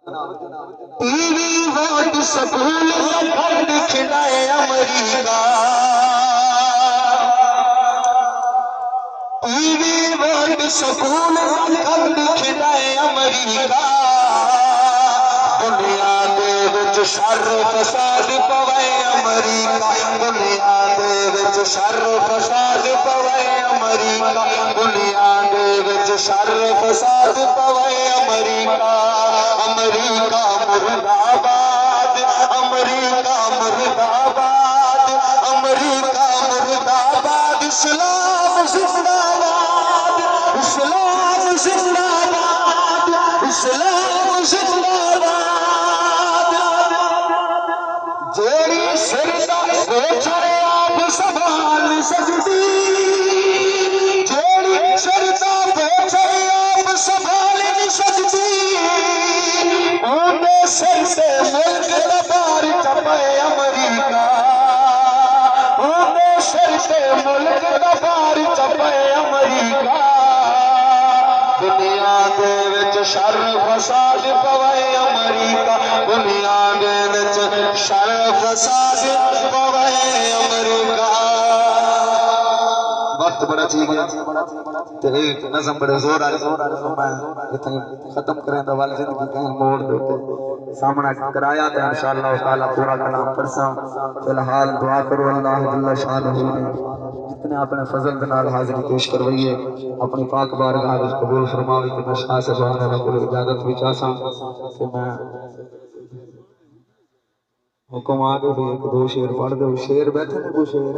TV vote school खंड खिलाए अमरीका, TV vote school खंड खिलाए अमरीका, दुनिया दे विच शर फसाद पवे अमरीका, दुनिया दे विच शर फसाद पवे अमरीका, दुनिया दे विच शर फसाद पवे अमरीका। अमरीका मुर्दाबाद, अमरीका मुर्दाबाद, अमरीका मुर्दाबाद, इस्लाम जिंदाबाद, इस्लाम जिंदाबाद, इस्लाम जिंदाबाद। जेड़ी सिरदा बेचरे आप संभाल सकती, जेड़ी सिरदा बेचरे आप संभाल नहीं सकती, उन्हें सिर से मुल्क दबार चपे अमरीका, उन्हें सिर से मुल्क दबार चपे अमरीका। दुनिया दे विच शर फसाद पवे अमरीका, दुनिया दे विच शर फसाद पवे अमरीका। वक्त बड़ा ठीक है ते एक नज़म बड़े जोर आ मैं इतने खत्म करें तो वाल जिंदगी कहीं मोड़ दे सामना कराया तो इंशाअल्लाह ताला पूरा कलाम परसा। फिलहाल दुआ करो अल्लाह जल्ल शानहू ने जितने अपने फजल के नाल हाजिरी पेश करवाइए अपनी पाक बारगाह में कबूल फरमावे। तो मैं शाह से बाहर को इजाजत भी चाहता कि मैं हुक्म आ गए भी एक दो शेर पढ़ दो। शेर बैठे ने को शेर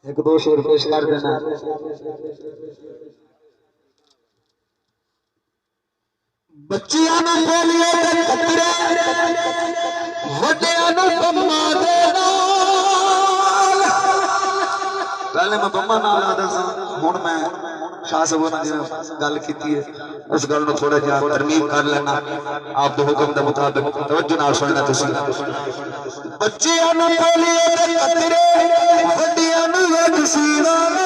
एक दो शेर पेश कर देना। बच्चियां नूं पोलियो दे खतरे, वड्डियां नूं बम्मा दे नाल। पहले मैं बम्मा नाल दसा, हुण मैं शाह साहब ने जिवें गल कीती है उस गल नूं थोड़ा जिहा तरमीम कर लेना आप दे हुक्म दे मुताबिक। तवज्जो नाल सुनना तुसीं। बच्चियां नूं पोलियो दे खतरे, वड्डियां नूं वैक्सीन नाल।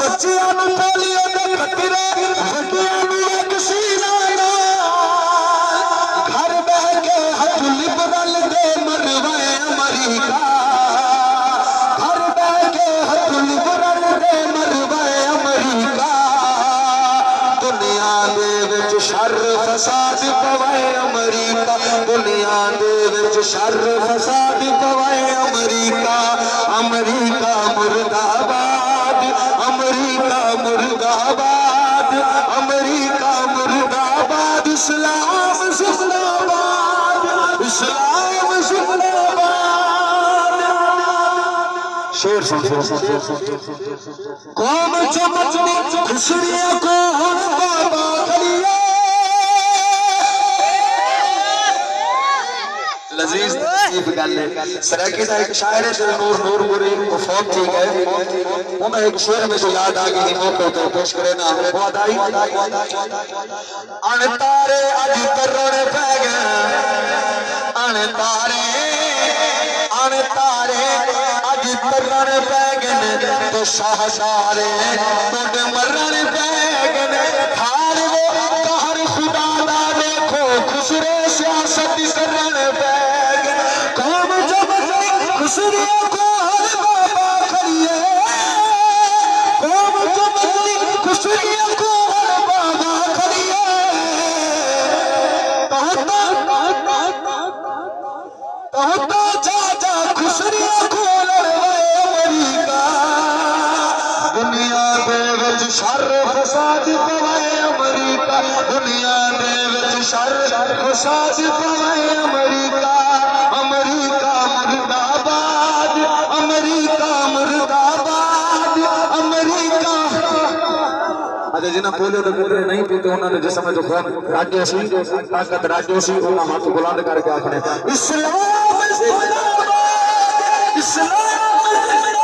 बच्चियां नूं पोलियो दे खतरे, वड्डियां नूं वैक्सीन नाल। घर बह के हथ लिबरल दे मरवाए अमरीका, घर बह के हथ लिबरल दे मरवाए अमरीका। दुनिया दे विच शर फसाद पवे अमरीका, दुनिया दे विच शर फसाद पवे अमरीका। अमरीका मुर्दाबाद, अमरीका मुर्दाबाद, अमरीका मुर्दाबाद, इस्लाम जिंदाबाद, इस्लाम जिंदाबाद। शेर सुन कौम चमचनी खुशियों को हम बाबा करिए। लजीज सराकी का एक शायर है नूर नूर बुरी वो फौत थी गए उन्हें एक शेर में जो याद आ गई मौके तो पेश करे ना वादाई। अन तारे अज तरने पै गए, अन तारे अज तरने पै गए तो शाहसारे तुड मरने पै गए। हार वो कहर खुदा दा देखो खुसरे सियासत करने पै खुशियों को हर बाबा करिए। कौम चमचनी खुशियों को हर बाबा करिए। कहता चाचा खुशियों को लड़वाए अमरीका। दुनिया दे विच शर फसाद पवे अमरीका, दुनिया दे विच शर फसाद पवे अमरीका। अमरीका मुर्दाबाद, अमरीका मुर्दाबाद, अमरीका। अच्छा जिन्हें पोलियो के कूदरे नहीं पीते उन्होंने जिसमें जो खून राज्य सी ताकत राज्य सी उन्होंने हाथ बुलंद करके आखने इस्लाम जिंदाबाद, इस्लाम